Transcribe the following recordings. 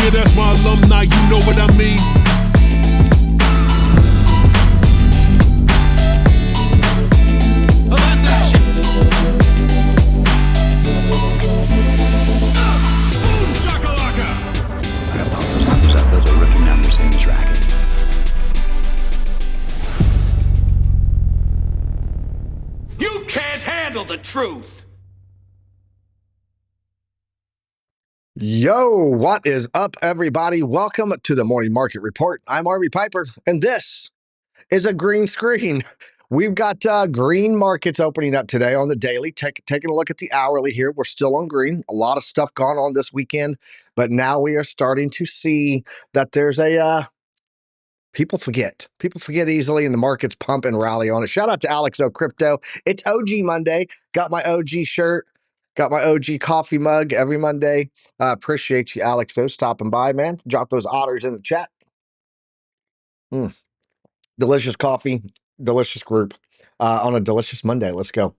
nigga, that's my alumni, you know what I mean? How about that shit? Boom shakalaka! I got those numbers up. Those are rookie numbers in the tracking. You can't handle the truth. Yo, what is up, everybody? Welcome to the Morning Market Report. I'm RB Piper, and this is a green screen. We've got green markets opening up today on the daily. Taking a look at the hourly here. We're still on green. A lot of stuff gone on this weekend, but now we are starting to see that there's a people forget. People forget easily, and the markets pump and rally on it. Shout out to Alex O Crypto. It's OG Monday. Got my OG shirt. Got my OG coffee mug every Monday. Appreciate you, Alex O, stopping by, man. Drop those otters in the chat. Delicious coffee, delicious group on a delicious Monday. Let's go.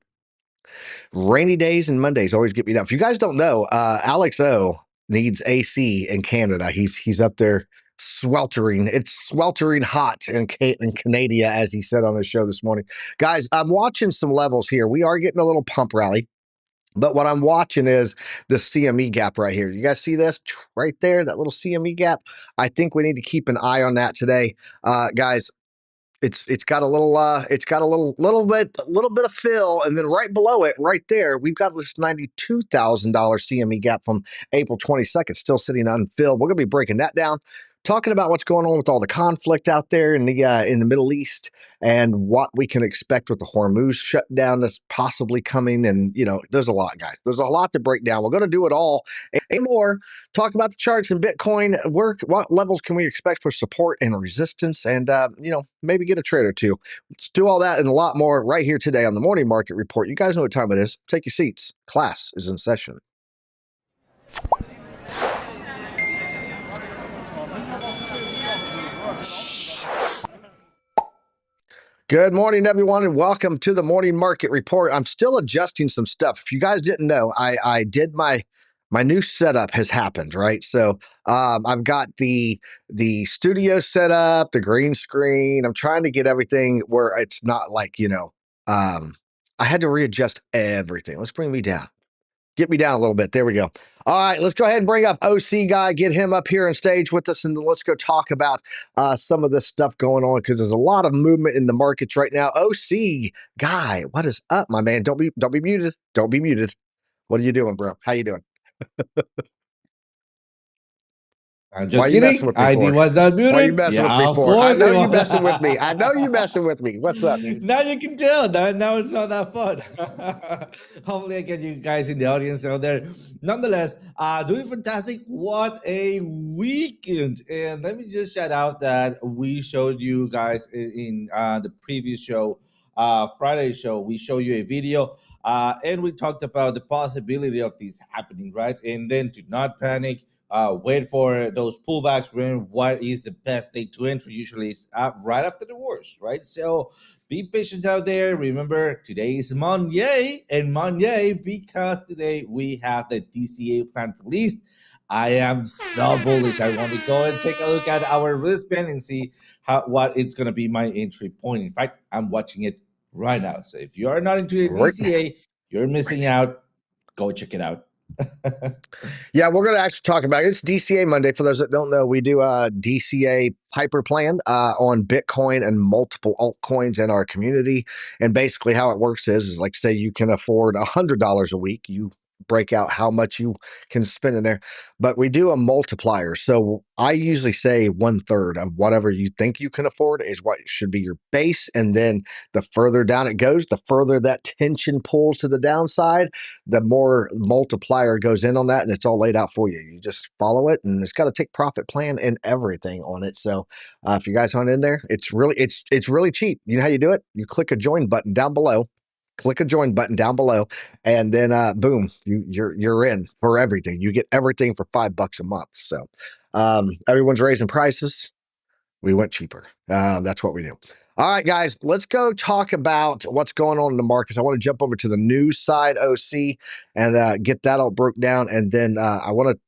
Rainy days and Mondays always get me down. If you guys don't know, Alex O needs AC in Canada. He's up there sweltering. It's sweltering hot in Canada, as he said on his show this morning. Guys, I'm watching some levels here. We are getting a little pump rally. But what I'm watching is the CME gap right here. You guys see this right there, that little CME gap? I think we need to keep an eye on that today. Guys, it's got a little little bit of fill, and then right below it, right there, we've got this $92,000 CME gap from April 22nd, still sitting unfilled. We're gonna be breaking that down, talking about what's going on with all the conflict out there in the Middle East and what we can expect with the Hormuz shutdown that's possibly coming. And there's a lot, guys. There's a lot to break down. We're going to do it all and more. Talk about the charts in Bitcoin. What levels can we expect for support and resistance? And maybe get a trade or two. Let's do all that and a lot more right here today on the Morning Market Report. You guys know what time it is. Take your seats. Class is in session. Good morning, everyone, and welcome to the Morning Market Report. I'm still adjusting some stuff. If you guys didn't know, I did my new setup has happened, right? So I've got the studio set up, the green screen. I'm trying to get everything where it's not like, I had to readjust everything. Let's bring me down. Get me down a little bit. There we go. All right, let's go ahead and bring up OC Guy, get him up here on stage with us, and let's go talk about some of this stuff going on because there's a lot of movement in the markets right now. OC Guy, what is up, my man? Don't be muted. Don't be muted. What are you doing, bro? How you doing? I'm just kidding. ID was not muted. Why are you messing with me for? I know you messing with me. I know you messing with me. What's up, dude? Now you can tell. Now it's not that fun. Hopefully I get you guys in the audience out there. Nonetheless, doing fantastic. What a weekend. And let me just shout out that we showed you guys in the previous show, Friday show, we showed you a video and we talked about the possibility of this happening, right? And then to not panic. Wait for those pullbacks. Remember, what is the best day to enter? Usually is right after the worst, right? So be patient out there. Remember, today is Monday, and Monday because today we have the DCA plan released. I am so bullish. I want to go and take a look at our wristband and see what it's going to be my entry point. In fact, I'm watching it right now. So if you are not into the DCA, you're missing out. Go check it out. Yeah, we're going to actually talk about it. It's DCA Monday. For those that don't know, we do a DCA Piper plan on Bitcoin and multiple altcoins in our community. And basically how it works is like, say you can afford $100 a week. You break out how much you can spend in there, but we do a multiplier. So I usually say 1/3 of whatever you think you can afford is what should be your base. And then the further down it goes, the further that tension pulls to the downside, the more multiplier goes in on that. And it's all laid out for you. You just follow it, and it's got a take profit plan and everything on it. So if you guys aren't in there, it's really cheap. You know how you do it? You click a join button down below. Click a join button down below, and then boom, you're in for everything. You get everything for $5 a month. So everyone's raising prices. We went cheaper. That's what we do. All right, guys, let's go talk about what's going on in the markets. I want to jump over to the news side, OC, and get that all broke down. And then I want to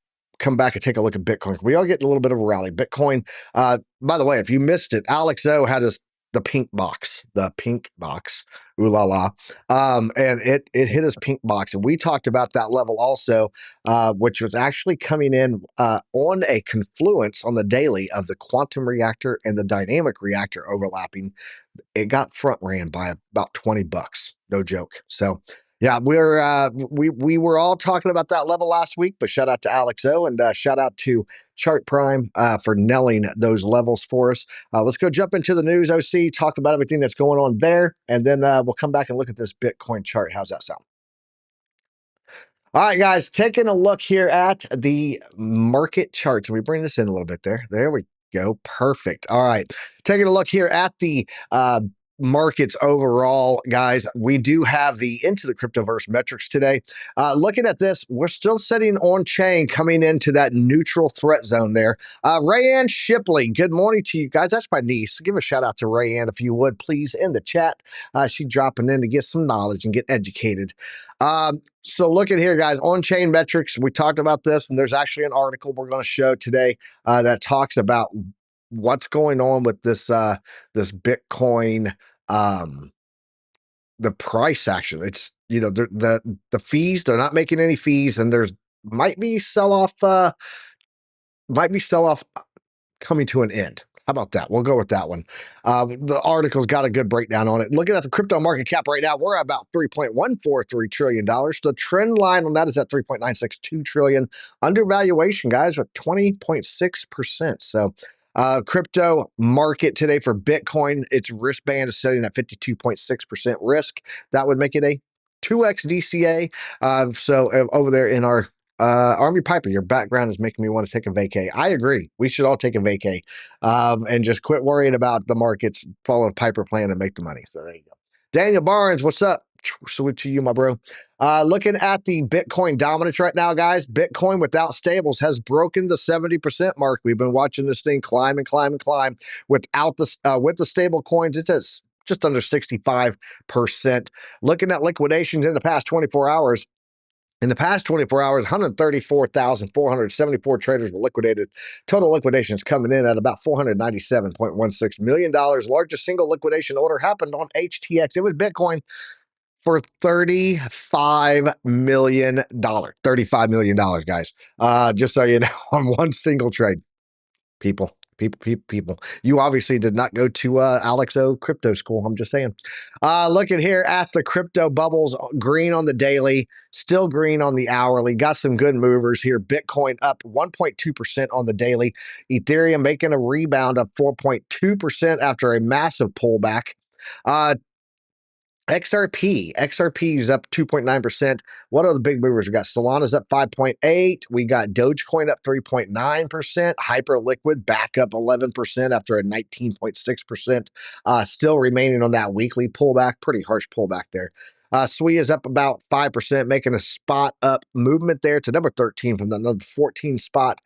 come back and take a look at Bitcoin. We are getting a little bit of a rally. Bitcoin, by the way, if you missed it, Alex O had the pink box, ooh la la. And it hit his pink box. And we talked about that level also, which was actually coming in on a confluence on the daily of the quantum reactor and the dynamic reactor overlapping. It got front ran by about $20. No joke. So yeah, we were all talking about that level last week, but shout out to Alex O and shout out to Chart Prime for nailing those levels for us. Let's go jump into the news, OC, talk about everything that's going on there, and then we'll come back and look at this Bitcoin chart. How's that sound? All right, guys, taking a look here at the market charts. We bring this in a little bit there. There we go. Perfect. All right. Taking a look here at the markets overall, guys. We do have the Into the Cryptoverse metrics today. Looking at this, we're still sitting on chain coming into that neutral threat zone there. Rayanne Shipley, good morning to you guys. That's my niece. Give a shout out to Rayanne if you would, please, in the chat. She's dropping in to get some knowledge and get educated. So looking here, guys, on-chain metrics, we talked about this, and there's actually an article we're going to show today that talks about what's going on with this this Bitcoin, the price action. It's, you know, the fees, they're not making any fees, and there's might be sell-off coming to an end. How about that? We'll go with that one. The article's got a good breakdown on it. Looking at the crypto market cap right now, we're at about $3.143 trillion. The trend line on that is at $3.962 trillion. Undervaluation, guys, are 20.6%. So crypto market today for Bitcoin, its risk band is sitting at 52.6% risk. That would make it a 2x DCA. So over there in our Army Piper, your background is making me want to take a vacay. I agree. We should all take a vacay and just quit worrying about the markets, follow a Piper plan and make the money. So there you go. Daniel Barnes, what's up? Salute to you, my bro. Looking at the Bitcoin dominance right now, guys, Bitcoin without stables has broken the 70% mark. We've been watching this thing climb and climb and climb. Without the with the stable coins, it's at just under 65%. Looking at liquidations in the past 24 hours, in the past 24 hours, 134,474 traders were liquidated. Total liquidations coming in at about $497.16 million. Largest single liquidation order happened on HTX. It was Bitcoin for $35 million. $35 million, guys. Just so you know, on one single trade. People. You obviously did not go to Alex O crypto school. I'm just saying. Looking here at the crypto bubbles, green on the daily, still green on the hourly. Got some good movers here. Bitcoin up 1.2% on the daily. Ethereum making a rebound up 4.2% after a massive pullback. XRP is up 2.9%. What are the big movers? We got Solana's up 5.8%. We got Dogecoin up 3.9%. Hyperliquid back up 11% after a 19.6%. Still remaining on that weekly pullback. Pretty harsh pullback there. SWI is up about 5%, making a spot up movement there to number 13 from the number 14 spot.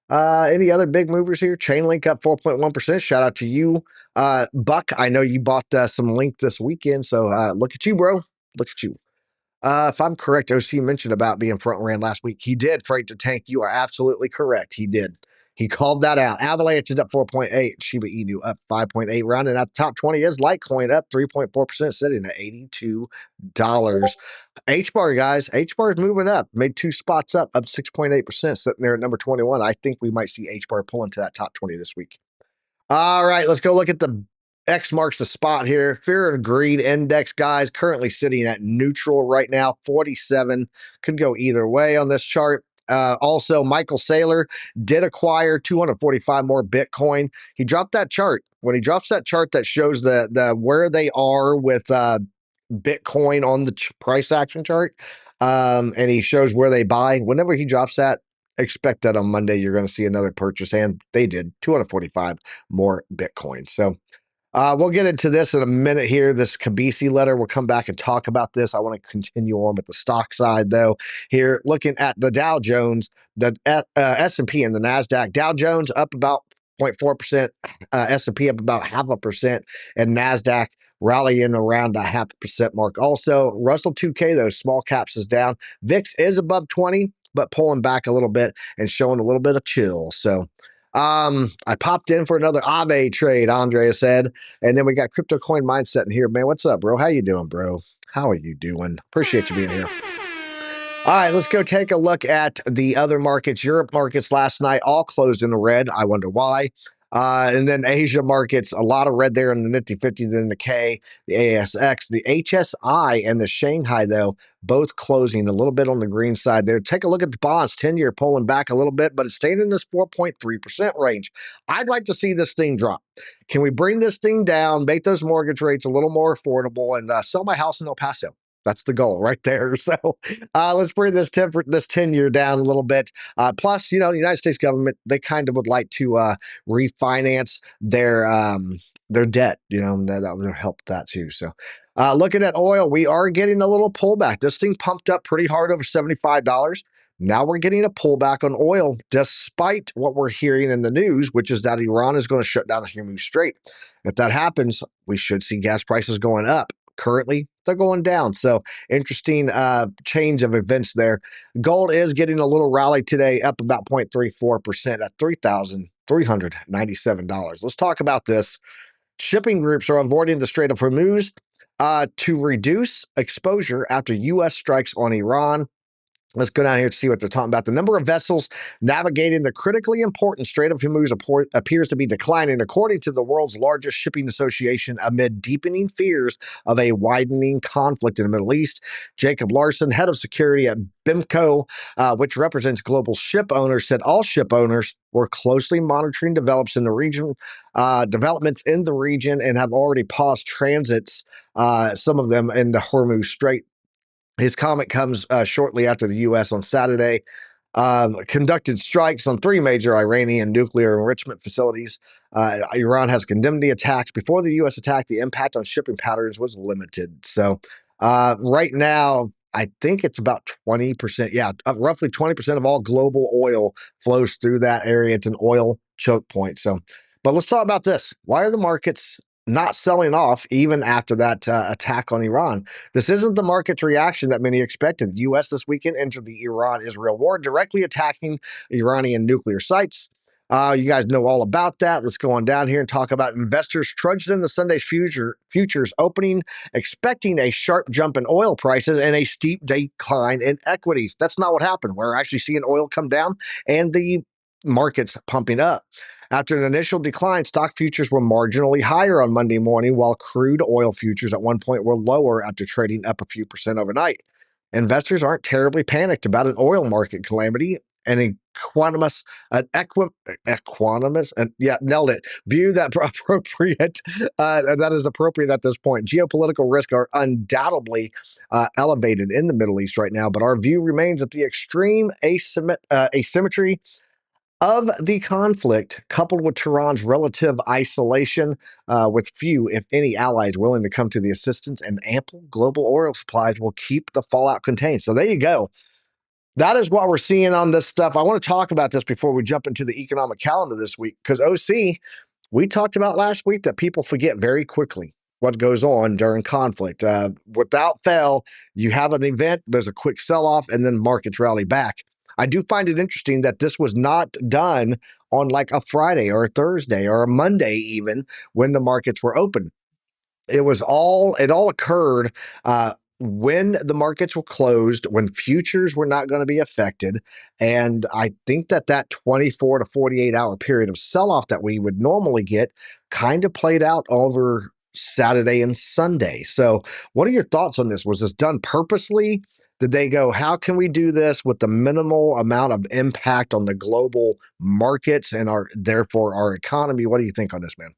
Any other big movers here? Chainlink up 4.1%. Shout out to you, Buck. I know you bought some Link this weekend, so look at you, bro. Look at you. If I'm correct, OC mentioned about being front ran last week. He did. Freight to Tank. You are absolutely correct. He did. He called that out. Avalanche is up 4.8. Shiba Inu up 5.8. Rounding out the top 20 is Litecoin up 3.4%, sitting at $82. HBAR, guys. HBAR is moving up. Made 2 spots up 6.8%, sitting there at number 21. I think we might see HBAR pull into that top 20 this week. All right, let's go look at the X marks the spot here. Fear and Greed Index, guys, currently sitting at neutral right now. 47. Could go either way on this chart. Also, Michael Saylor did acquire 245 more Bitcoin. He dropped that chart. When he drops that chart that shows the where they are with Bitcoin on the price action chart, and he shows where they buy. Whenever he drops that, expect that on Monday you're going to see another purchase, and they did 245 more Bitcoin. So we'll get into this in a minute here. This Kabisi letter, we'll come back and talk about this. I want to continue on with the stock side, though. Here, looking at the Dow Jones, the S&P and the NASDAQ. Dow Jones up about 0.4%, S&P up about 0.5%, and NASDAQ rallying around the 0.5% mark. Also, Russell 2K, those small caps is down. VIX is above 20. but pulling back a little bit and showing a little bit of chill. So I popped in for another Aave trade, Andrea said. And then we got Crypto Coin Mindset in here. Man, what's up, bro? How you doing, bro? How are you doing? Appreciate you being here. All right, let's go take a look at the other markets. Europe markets last night all closed in the red. I wonder why. And then Asia markets, a lot of red there in the Nifty 50, then the K, the ASX, the HSI, and the Shanghai, though, both closing a little bit on the green side there. Take a look at the bonds, 10-year pulling back a little bit, but it's staying in this 4.3% range. I'd like to see this thing drop. Can we bring this thing down, make those mortgage rates a little more affordable, and sell my house in El Paso? That's the goal right there. So let's bring this 10-year down a little bit. Plus, the United States government, they kind of would like to refinance their debt. That would help that too. So looking at oil, we are getting a little pullback. This thing pumped up pretty hard over $75. Now we're getting a pullback on oil, despite what we're hearing in the news, which is that Iran is going to shut down the Hormuz Strait. If that happens, we should see gas prices going up. Currently, they're going down. So interesting change of events there. Gold is getting a little rally today, up about 0.34% at $3,397. Let's talk about this. Shipping groups are avoiding the Strait of Hormuz to reduce exposure after U.S. strikes on Iran. Let's go down here to see what they're talking about. The number of vessels navigating the critically important Strait of Hormuz appears to be declining, according to the world's largest shipping association, amid deepening fears of a widening conflict in the Middle East. Jacob Larson, head of security at BIMCO, which represents global ship owners, said all ship owners were closely monitoring developments in the region, and have already paused transits, some of them in the Hormuz Strait. His comment comes shortly after the U.S. on Saturday conducted strikes on 3 major Iranian nuclear enrichment facilities. Iran has condemned the attacks. Before the U.S. attack, the impact on shipping patterns was limited. So right now, I think it's about 20%. Yeah, roughly 20% of all global oil flows through that area. It's an oil choke point. So, but let's talk about this. Why are the markets not selling off even after that attack on Iran? This isn't the market's reaction that many expected. The U.S. this weekend entered the Iran-Israel war, directly attacking Iranian nuclear sites. You guys know all about that. Let's go on down here and talk about investors trudged in the Sunday's futures opening, expecting a sharp jump in oil prices and a steep decline in equities. That's not what happened. We're actually seeing oil come down and the markets pumping up. After an initial decline, stock futures were marginally higher on Monday morning, while crude oil futures at one point were lower after trading up a few percent overnight. Investors aren't terribly panicked about an oil market calamity, and nailed it. View that appropriate. That is appropriate at this point. Geopolitical risks are undoubtedly elevated in the Middle East right now, but our view remains that the extreme asymmetry of the conflict, coupled with Tehran's relative isolation, with few, if any, allies willing to come to the assistance, and ample global oil supplies will keep the fallout contained. So there you go. That is what we're seeing on this stuff. I want to talk about this before we jump into the economic calendar this week, because OC, we talked about last week that people forget very quickly what goes on during conflict. Without fail, you have an event, there's a quick sell-off, and then markets rally back. I do find it interesting that this was not done on like a Friday or a Thursday or a Monday even when the markets were open. It all occurred when the markets were closed, when futures were not going to be affected. And I think that 24 to 48 hour period of sell-off that we would normally get kind of played out over Saturday and Sunday. So what are your thoughts on this? Was this done purposely? Did they go, how can we do this with the minimal amount of impact on the global markets and therefore our economy? What do you think on this, man?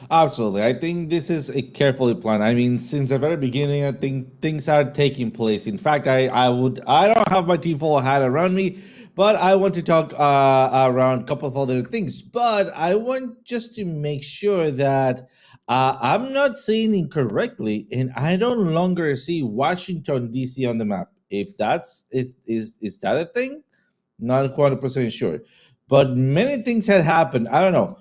Absolutely. I think this is a carefully planned. I mean, since the very beginning, I think things are taking place. In fact, I don't have my tinfoil hat around me, but I want to talk around a couple of other things. But I want just to make sure that I'm not saying incorrectly, and I don't longer see Washington D.C. on the map. If that's is that a thing? Not 100% sure, but many things had happened. I don't know.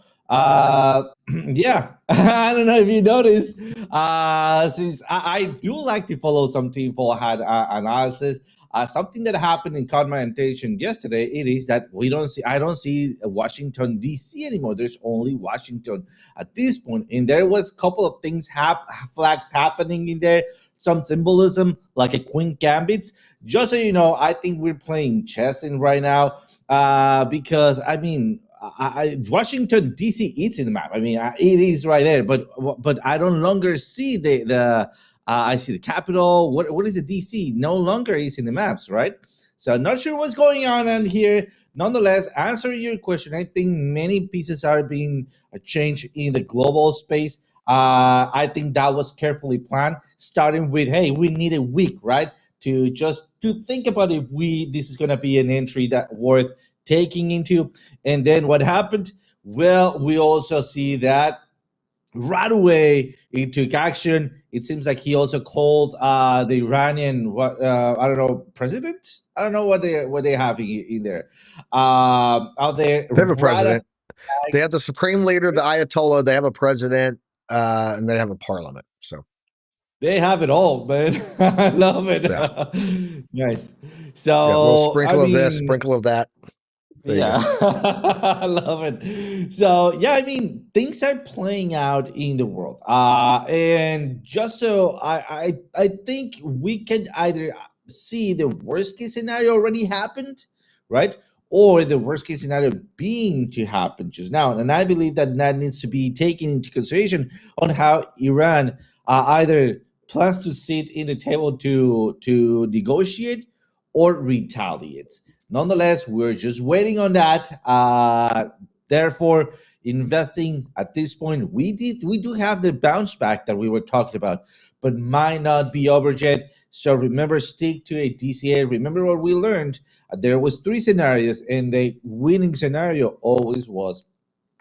Yeah, I don't know if you noticed. Since I do like to follow some tinfoil hat analysis, Something that happened and caught my attention yesterday, it is that I don't see Washington D.C. anymore. There's only Washington at this point, and there was a couple of things flags happening in there, some symbolism like a queen gambit. Just so you know, I think we're playing chess in right now, because I mean, Washington D.C. is in the map. I mean, it is right there, but I don't longer see the I see the capital. What is the DC? No longer is in the maps, right? So I'm not sure what's going on here. Nonetheless, answering your question, I think many pieces are being changed in the global space. I think that was carefully planned, starting with, hey, we need a week, right, to think about if this is gonna be an entry that worth taking into. And then what happened? Well, we also see that right away he took action. It seems like he also called the Iranian I don't know, president. I don't know what they have in there. Out there, They have a president. They have the supreme leader, the Ayatollah. They have a president, and they have a parliament. So they have it all, man. I love it. Yeah. Nice. So yeah, a little sprinkle I of this, mean, sprinkle of that. There you yeah, go. I love it. So yeah, I mean, things are playing out in the world, and just so I think we can either see the worst case scenario already happened, right, or the worst case scenario being to happen just now, and I believe that needs to be taken into consideration on how Iran either plans to sit in the table to negotiate or retaliate. Nonetheless, we're just waiting on that. Therefore, investing at this point, we do have the bounce back that we were talking about, but might not be over yet. So remember, stick to a DCA. Remember what we learned. There was three scenarios, and the winning scenario always was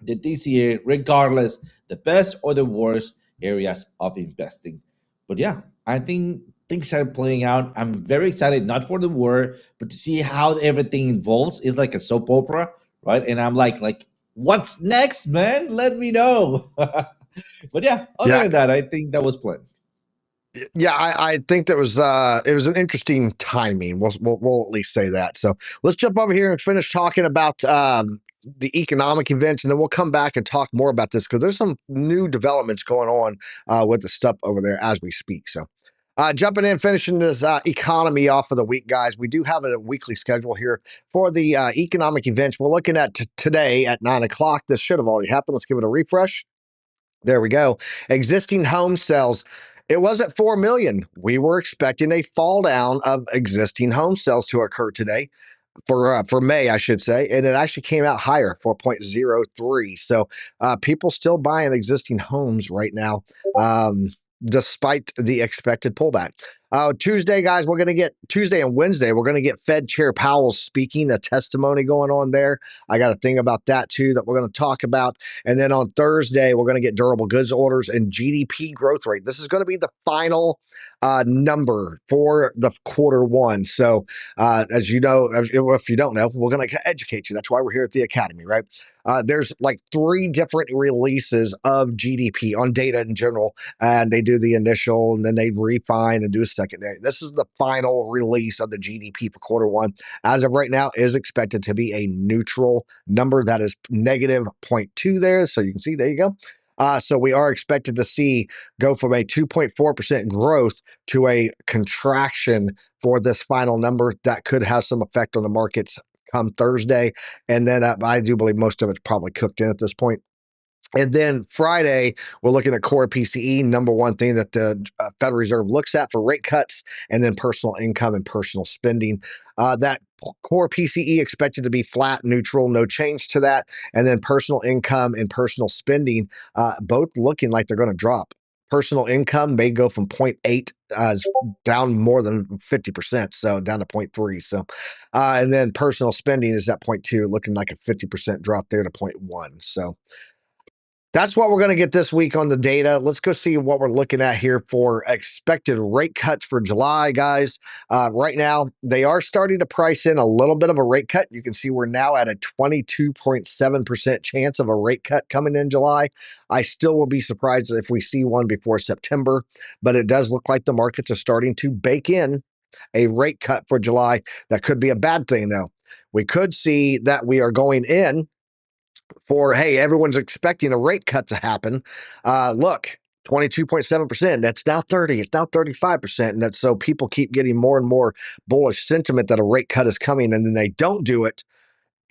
the DCA, regardless the best or the worst areas of investing. But yeah, I think things are playing out. I'm very excited, not for the war, but to see how everything evolves. It's like a soap opera, right? And I'm like, what's next, man? Let me know. But yeah, other than that, I think that was planned. Yeah, I think that was it was an interesting timing. We'll at least say that. So let's jump over here and finish talking about the economic events, and then we'll come back and talk more about this because there's some new developments going on with the stuff over there as we speak. So jumping in, finishing this economy off of the week, guys. We do have a weekly schedule here for the economic events. We're looking at today at 9 o'clock. This should have already happened. Let's give it a refresh. There we go. Existing home sales. It was at 4 million. We were expecting a fall down of existing home sales to occur today for May, I should say, and it actually came out higher, 4.03. So people still buying existing homes right now, despite the expected pullback. Tuesday, guys, we're going to get Tuesday and Wednesday. We're going to get Fed Chair Powell speaking, a testimony going on there. I got a thing about that too that we're going to talk about. And then on Thursday, we're going to get durable goods orders and GDP growth rate. This is going to be the final number for the quarter one. So as you know, if you don't know, we're going to educate you. That's why we're here at the Academy, right? There's like 3 different releases of GDP on data in general, and they do the initial and then they refine and do a secondary. This is the final release of the GDP for quarter one. As of right now, is expected to be a neutral number that is negative 0.2 there. So you can see, there you go. So we are expected to go from a 2.4% growth to a contraction for this final number that could have some effect on the markets come Thursday. And then I do believe most of it's probably cooked in at this point. And then Friday, we're looking at core PCE, number one thing that the Federal Reserve looks at for rate cuts, and then personal income and personal spending. That core PCE expected to be flat, neutral, no change to that. And then personal income and personal spending, both looking like they're going to drop. Personal income may go from 0.8 down more than 50%, so down to 0.3. So, and then personal spending is at 0.2, looking like a 50% drop there to 0.1. So, that's what we're going to get this week on the data. Let's go see what we're looking at here for expected rate cuts for July, guys. Right now, they are starting to price in a little bit of a rate cut. You can see we're now at a 22.7% chance of a rate cut coming in July. I still will be surprised if we see one before September, but it does look like the markets are starting to bake in a rate cut for July. That could be a bad thing, though. We could see that we are going in for, hey, everyone's expecting a rate cut to happen. Look, 22.7%. That's now 30. It's now 35%. And that's so people keep getting more and more bullish sentiment that a rate cut is coming, and then they don't do it.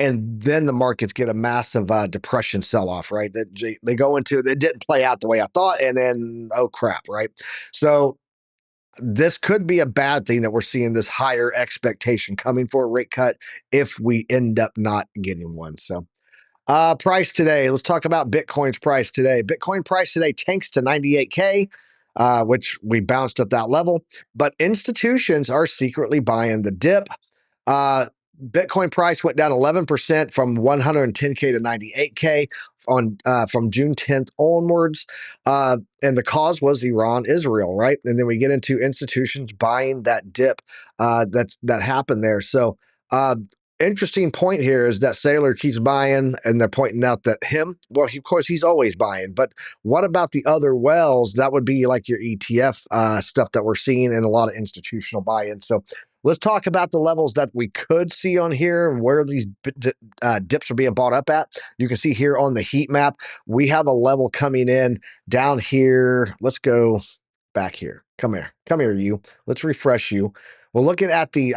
And then the markets get a massive depression sell-off, right? They go into, it didn't play out the way I thought, and then, oh crap, right? So this could be a bad thing that we're seeing this higher expectation coming for a rate cut if we end up not getting one. So price today, let's talk about Bitcoin's price today. Bitcoin price today tanks to 98K, which we bounced at that level, but institutions are secretly buying the dip. Bitcoin price went down 11% from 110K to 98K on from June 10th onwards. And the cause was Iran, Israel, right? And then we get into institutions buying that dip that happened there. So interesting point here is that Saylor keeps buying, and they're pointing out that of course, he's always buying. But what about the other wells? That would be like your ETF stuff that we're seeing and a lot of institutional buy-in. So let's talk about the levels that we could see on here and where these dips are being bought up at. You can see here on the heat map, we have a level coming in down here. Let's go back here. Come here, you. Let's refresh you. Well, looking at we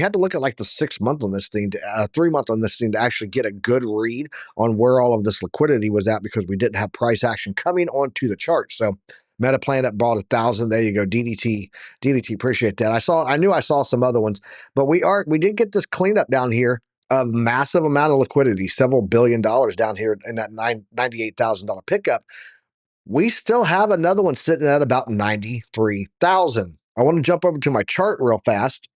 had to look at like the 6 month on this thing, 3 month on this thing to actually get a good read on where all of this liquidity was at, because we didn't have price action coming onto the chart. So Metaplanet bought 1,000. There you go. DDT, appreciate that. I knew I saw some other ones, but we did get this cleanup down here of massive amount of liquidity, several $1 billion down here in that $98,000 pickup. We still have another one sitting at about 93,000. I want to jump over to my chart real fast,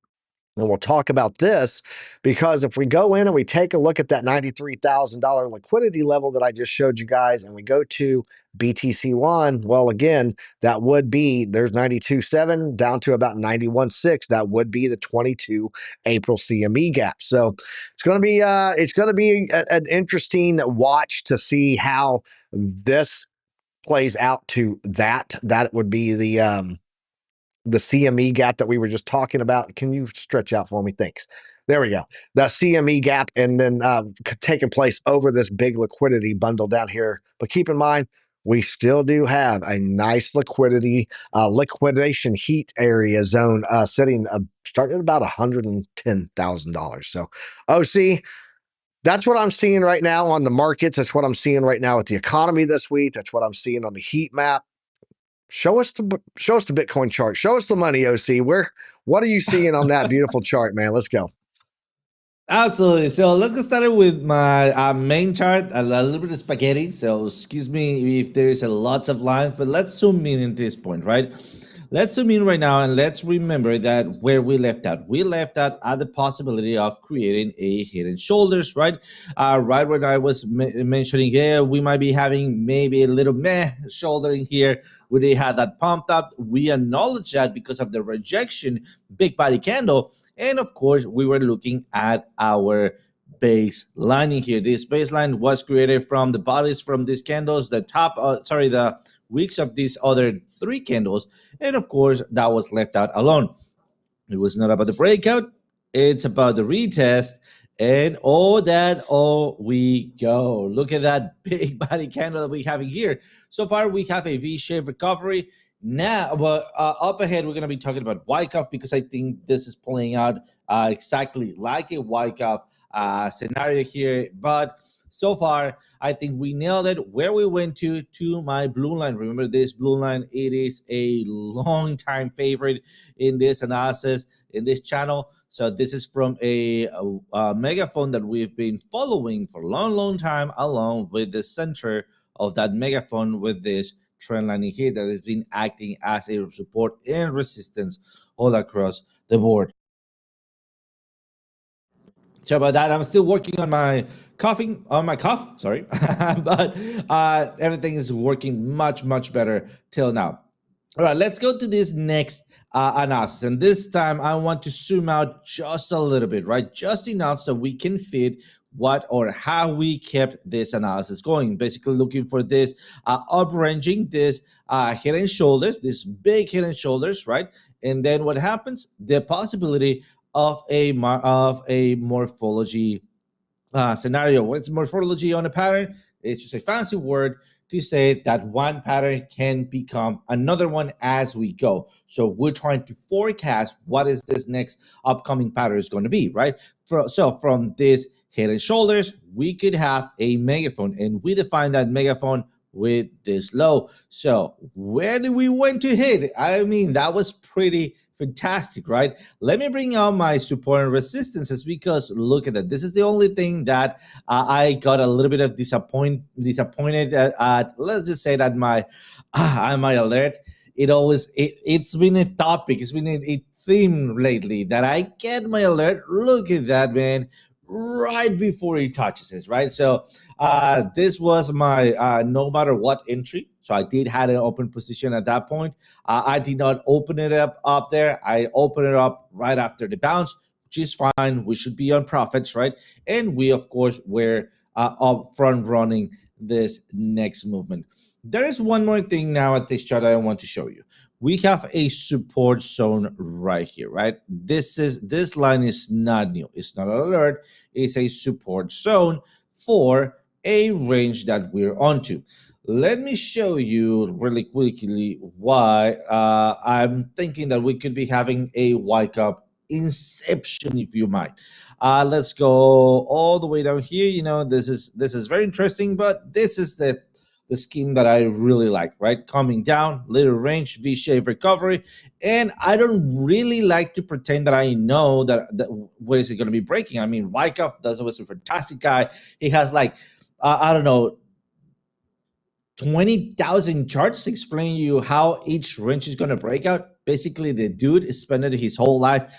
and we'll talk about this, because if we go in and we take a look at that $93,000 liquidity level that I just showed you guys, and we go to BTC1, well, again, that would be, there's 92.7 down to about 91.6. That would be the 22 April CME gap. So it's going to be an interesting watch to see how this plays out to that. That would be the CME gap that we were just talking about. Can you stretch out for me? Thanks. There we go. The CME gap, and then taking place over this big liquidity bundle down here. But keep in mind, we still do have a nice liquidation heat area zone sitting starting at about $110,000. So OC, that's what I'm seeing right now on the markets. That's what I'm seeing right now with the economy this week. That's what I'm seeing on the heat map. Show us the Bitcoin chart. Show us the money, OC. What are you seeing on that beautiful chart, man? Let's go. Absolutely. So let's get started with my main chart, a little bit of spaghetti. So excuse me if there is lots of lines, but let's zoom in at this point, right? Let's zoom in right now, and let's remember that where we left out. We left out at the possibility of creating a hidden shoulders, right? Right when I was mentioning, yeah, we might be having maybe a little shoulder in here. We did have that pumped up. We acknowledge that because of the rejection, big body candle. And of course, we were looking at our baseline in here. This baseline was created from the bodies from these candles, the wicks of these other 3 candles, and of course that was left out alone. It was not about the breakout, it's about the retest, and we go. Look at that big body candle that we have here. So far we have a V-shaped recovery. Now, but up ahead we're going to be talking about Wyckoff, because I think this is playing out exactly like a Wyckoff scenario here. But so far, I think we nailed it. Where we went to my blue line. Remember this blue line, it is a long time favorite in this analysis, in this channel. So this is from a megaphone that we've been following for a long time, along with the center of that megaphone with this trend line in here that has been acting as a support and resistance all across the board. So about that, I'm still working on my cough, sorry, but everything is working much better till now. All right, let's go to this next analysis, and this time I want to zoom out just a little bit, right? Just enough so we can fit what or how we kept this analysis going, basically looking for this upranging, this head and shoulders, this big head and shoulders, right? And then what happens? The possibility of a morphology scenario. What's morphology on a pattern? It's just a fancy word to say that one pattern can become another one as we go. So we're trying to forecast what is this next upcoming pattern is going to be, right? So from this head and shoulders, we could have a megaphone, and we define that megaphone with this low. So where did we went to hit? I mean, that was pretty fantastic, right? Let me bring out my support and resistances, because look at that. This is the only thing that I got a little bit of disappointed at. Let's just say that my alert. It's been a topic. It's been a theme lately that I get my alert. Look at that, man! Right before he touches it, right? So this was my no matter what entry. So I did had an open position at that point. I did not open it up there. I opened it up right after the bounce, which is fine. We should be on profits, right? And we, of course, were up front running this next movement. There is one more thing now at this chart I want to show you. We have a support zone right here, right? This line is not new. It's not an alert. It's a support zone for a range that we're onto. Let me show you really quickly why I'm thinking that we could be having a wake up inception, if you might. Let's go all the way down here. You know, this is very interesting, but this is the scheme that I really like, right? Coming down, little range, V-shaped recovery. And I don't really like to pretend that I know that what is it going to be breaking. I mean, Wyckoff was a fantastic guy. He has like, I don't know, 20,000 charts explain you how each range is going to break out. Basically, the dude spent his whole life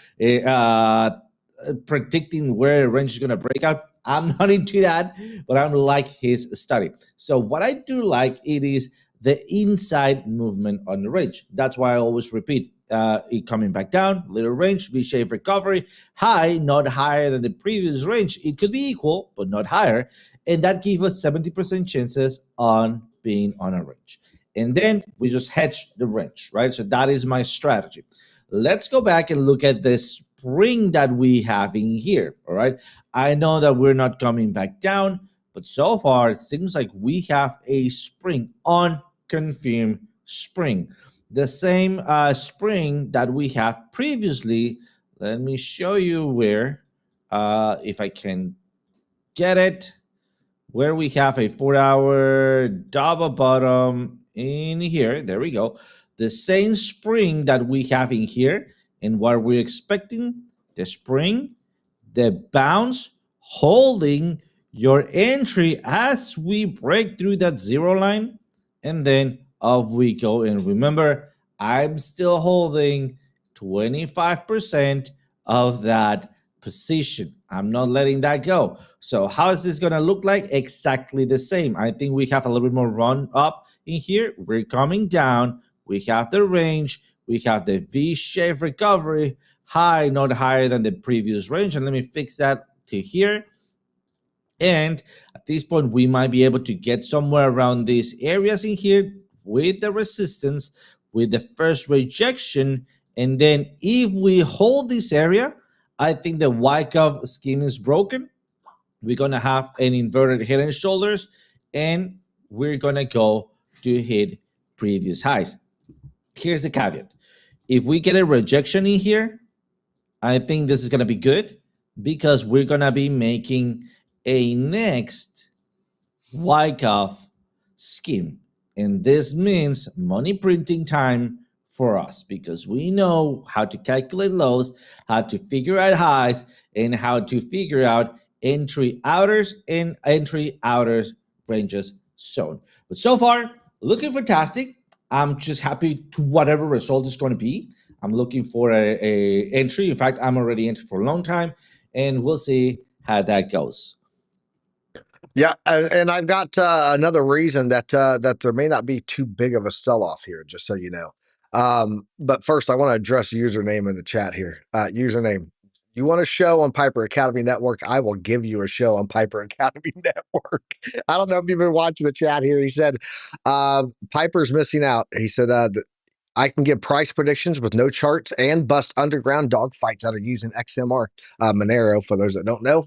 predicting where a range is going to break out. I'm not into that, but I'm like his study. So what I do like, it is the inside movement on the range. That's why I always repeat, it coming back down, little range, V-shaped recovery, high, not higher than the previous range. It could be equal, but not higher. And that gives us 70% chances on being on a range. And then we just hedge the range, right? So that is my strategy. Let's go back and look at the spring that we have in here, all right? I know that we're not coming back down, but so far it seems like we have a spring, on confirmed spring. The same spring that we have previously. Let me show you where, if I can get it, where we have a 4-hour double bottom in here. There we go. The same spring that we have in here, and what we're expecting, the spring, the bounce, holding your entry as we break through that zero line, and then off we go. And remember, I'm still holding 25% of that position. I'm not letting that go. So how is this going to look like? Exactly the same. I think we have a little bit more run up in here. We're coming down. We have the range. We have the V-shaped recovery, high, not higher than the previous range. And let me fix that to here. And at this point, we might be able to get somewhere around these areas in here with the resistance, with the first rejection. And then if we hold this area, I think the Wyckoff scheme is broken. We're going to have an inverted head and shoulders, and we're going to go to hit previous highs. Here's the caveat. If we get a rejection in here, I think this is going to be good, because we're going to be making a next Wyckoff scheme. And this means money printing time for us, because we know how to calculate lows, how to figure out highs, and how to figure out entry outers and entry outers ranges zone. But so far, looking fantastic. I'm just happy to whatever result is going to be. I'm looking for a entry. In fact, I'm already entered for a long time, and we'll see how that goes. Yeah, and I've got another reason that that there may not be too big of a sell-off here, just so you know. But first, I want to address username in the chat here. Username, You want a show on Piper Academy Network? I will give you a show on Piper Academy Network. I don't know if you've been watching the chat here. He said, Piper's missing out. He said, I can give price predictions with no charts and bust underground dogfights that are using XMR Monero. For those that don't know,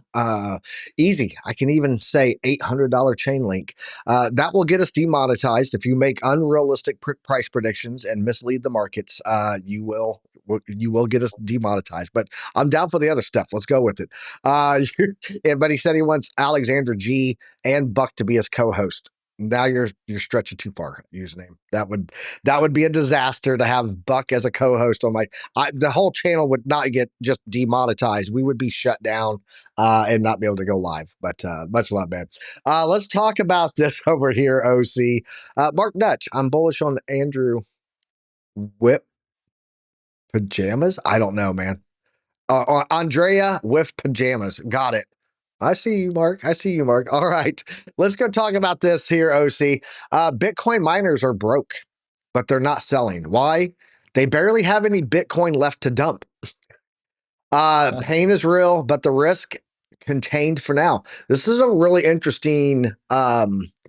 easy. I can even say $800 chain link. That will get us demonetized if you make unrealistic price predictions and mislead the markets. You will get us demonetized. But I'm down for the other stuff. Let's go with it. But he said he wants Alexandra G and Buck to be his co-host. Now you're stretching too far. Username that would be a disaster to have Buck as a co-host on the whole channel would not get just demonetized. We would be shut down and not be able to go live. But much love, man. Let's talk about this over here. OC Mark Dutch. I'm bullish on Andrew Whip pajamas. I don't know, man. Andrea with pajamas. Got it. I see you, Mark. I see you, Mark. All right. Let's go talk about this here, OC. Bitcoin miners are broke, but they're not selling. Why? They barely have any Bitcoin left to dump. Pain is real, but the risk contained for now. This is a really interesting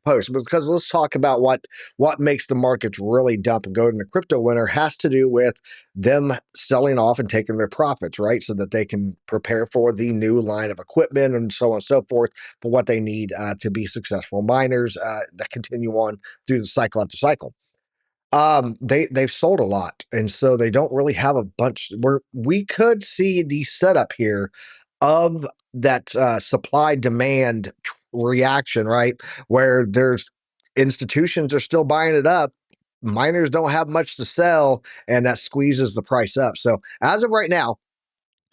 post because let's talk about what makes the markets really dump and go in the crypto winter has to do with them selling off and taking their profits, right? So that they can prepare for the new line of equipment and so on and so forth for what they need to be successful miners that continue on through the cycle after cycle. They've sold a lot, and so they don't really have a bunch where we could see the setup here of that supply demand reaction, right? Where there's institutions are still buying it up, miners don't have much to sell, and that squeezes the price up. So as of right now,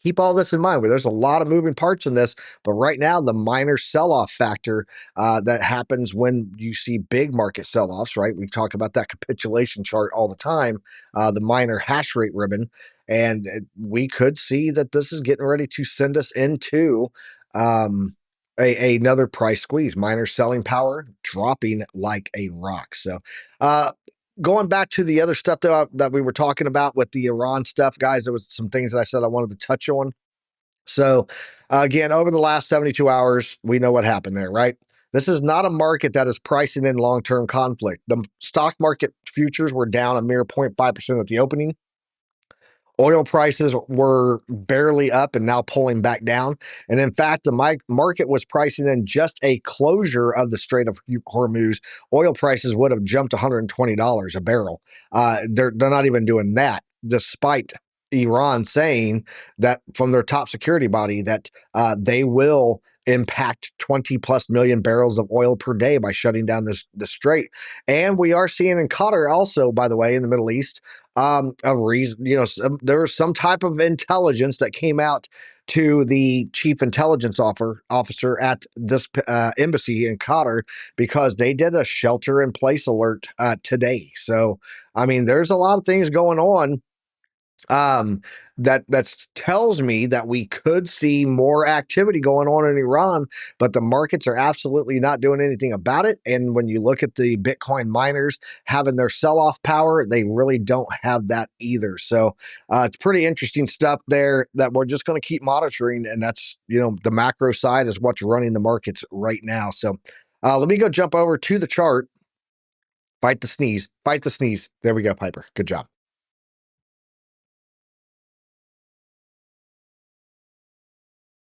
keep all this in mind where there's a lot of moving parts in this, but right now the minor sell-off factor that happens when you see big market sell-offs, right? We talk about that capitulation chart all the time, the minor hash rate ribbon, and we could see that this is getting ready to send us into another price squeeze, minor selling power dropping like a rock. So going back to the other stuff that we were talking about with the Iran stuff, guys, there was some things that I said I wanted to touch on. So again, over the last 72 hours, we know what happened there, right? This is not a market that is pricing in long-term conflict. The stock market futures were down a mere 0.5% at the opening. Oil prices were barely up and now pulling back down. And in fact, the market was pricing in just a closure of the Strait of Hormuz. Oil prices would have jumped $120 a barrel. They're not even doing that, despite Iran saying that from their top security body that they will impact 20 plus million barrels of oil per day by shutting down the strait. And we are seeing in Qatar also, by the way, in the Middle East, a reason, there was some type of intelligence that came out to the chief intelligence officer at this embassy in Qatar because they did a shelter in place alert today. So, I mean, there's a lot of things going on that tells me that we could see more activity going on in Iran, but the markets are absolutely not doing anything about it. And when you look at the Bitcoin miners having their sell-off power, they really don't have that either. So it's pretty interesting stuff there that we're just going to keep monitoring. And that's, the macro side is what's running the markets right now. So let me go jump over to the chart. Fight the sneeze. Fight the sneeze. There we go, Piper. Good job.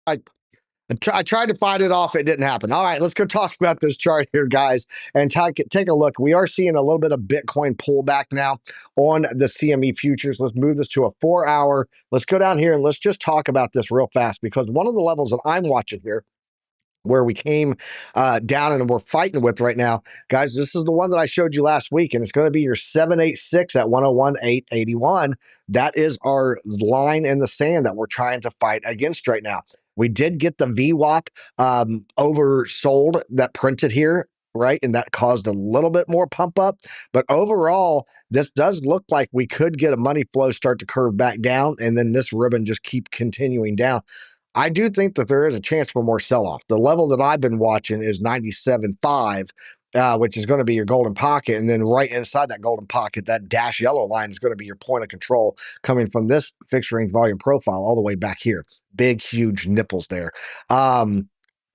I tried to fight it off. It didn't happen. All right, let's go talk about this chart here, guys, and take a look. We are seeing a little bit of Bitcoin pullback now on the CME futures. Let's move this to a 4-hour. Let's go down here and let's just talk about this real fast because one of the levels that I'm watching here where we came down and we're fighting with right now, guys, this is the one that I showed you last week, and it's going to be your 786 at 101.881. That is our line in the sand that we're trying to fight against right now. We did get the VWAP oversold that printed here, right? And that caused a little bit more pump up. But overall, this does look like we could get a money flow start to curve back down, and then this ribbon just keep continuing down. I do think that there is a chance for more sell-off. The level that I've been watching is 97.5, which is going to be your golden pocket. And then right inside that golden pocket, that dash yellow line is going to be your point of control coming from this fixed range volume profile all the way back here. Big, huge nipples there.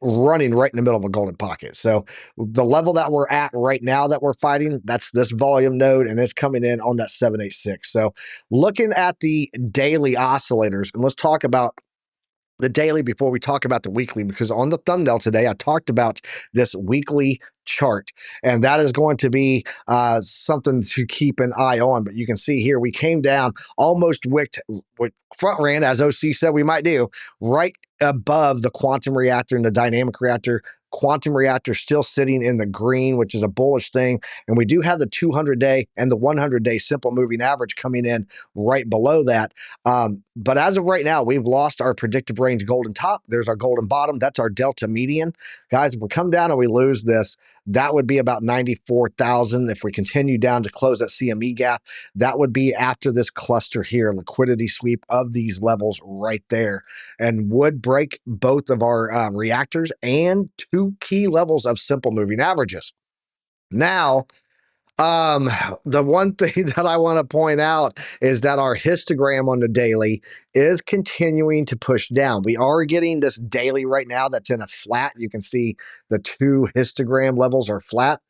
Running right in the middle of a golden pocket. So the level that we're at right now that we're fighting, that's this volume node, and it's coming in on that 786. So looking at the daily oscillators, and let's talk about the daily before we talk about the weekly, because on the thumbnail today, I talked about this weekly chart, and that is going to be something to keep an eye on. But you can see here, we came down, almost wicked, front ran, as OC said we might do, right above the quantum reactor and the dynamic reactor. Quantum reactor still sitting in the green, which is a bullish thing. And we do have the 200-day and the 100-day simple moving average coming in right below that. But as of right now, we've lost our predictive range golden top. There's our golden bottom. That's our delta median. Guys, if we come down and we lose this, that would be about 94,000. If we continue down to close that CME gap, that would be after this cluster here, liquidity sweep of these levels right there, and would break both of our reactors and two key levels of simple moving averages. Now, the one thing that I want to point out is that our histogram on the daily is continuing to push down. We are getting this daily right now that's in a flat. You can see the two histogram levels are flat,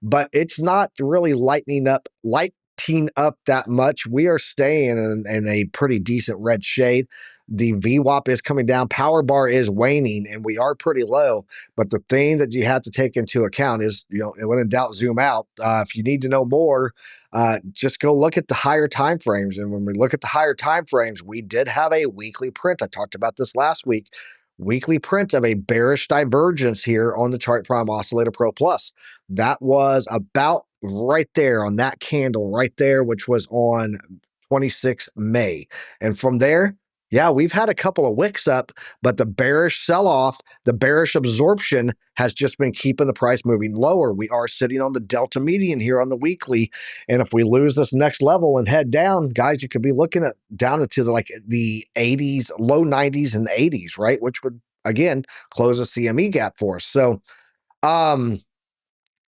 but it's not really lighting up that much. We are staying in a pretty decent red shade. The VWAP is coming down. Power bar is waning, and we are pretty low. But the thing that you have to take into account is, when in doubt, zoom out. If you need to know more, just go look at the higher time frames. And when we look at the higher time frames, we did have a weekly print. I talked about this last week. Weekly print of a bearish divergence here on the Chart Prime Oscillator Pro Plus. That was about right there on that candle right there, which was on 26 May. And from there, yeah, we've had a couple of wicks up, but the bearish sell-off, the bearish absorption has just been keeping the price moving lower. We are sitting on the delta median here on the weekly. And if we lose this next level and head down, guys, you could be looking at down into the 80s, low 90s and 80s, right? Which would, again, close a CME gap for us. So,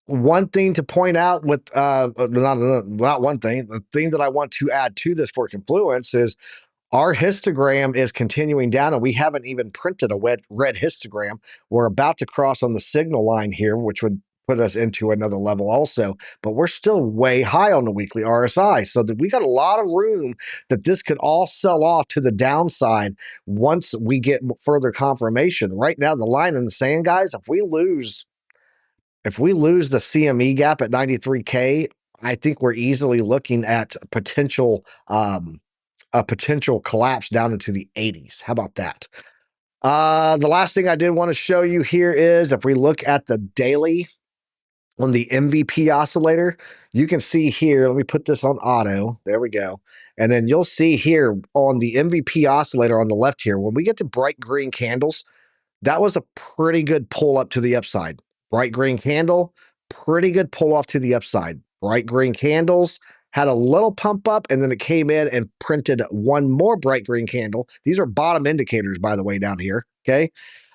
one thing to point out with, not one thing, the thing that I want to add to this for Confluence is our histogram is continuing down, and we haven't even printed a red histogram. We're about to cross on the signal line here, which would put us into another level also, but we're still way high on the weekly RSI. So that we got a lot of room that this could all sell off to the downside once we get further confirmation. Right now, the line in the sand, guys, if we lose the CME gap at 93K, I think we're easily looking at a potential collapse down into the 80s. How about that? The last thing I did want to show you here is if we look at the daily on the MVP oscillator, you can see here, let me put this on auto. There we go. And then you'll see here on the MVP oscillator on the left here, when we get to bright green candles, that was a pretty good pull up to the upside. Bright green candle, pretty good pull off to the upside. Bright green candles had a little pump up, and then it came in and printed one more bright green candle. These are bottom indicators, by the way, down here. Okay.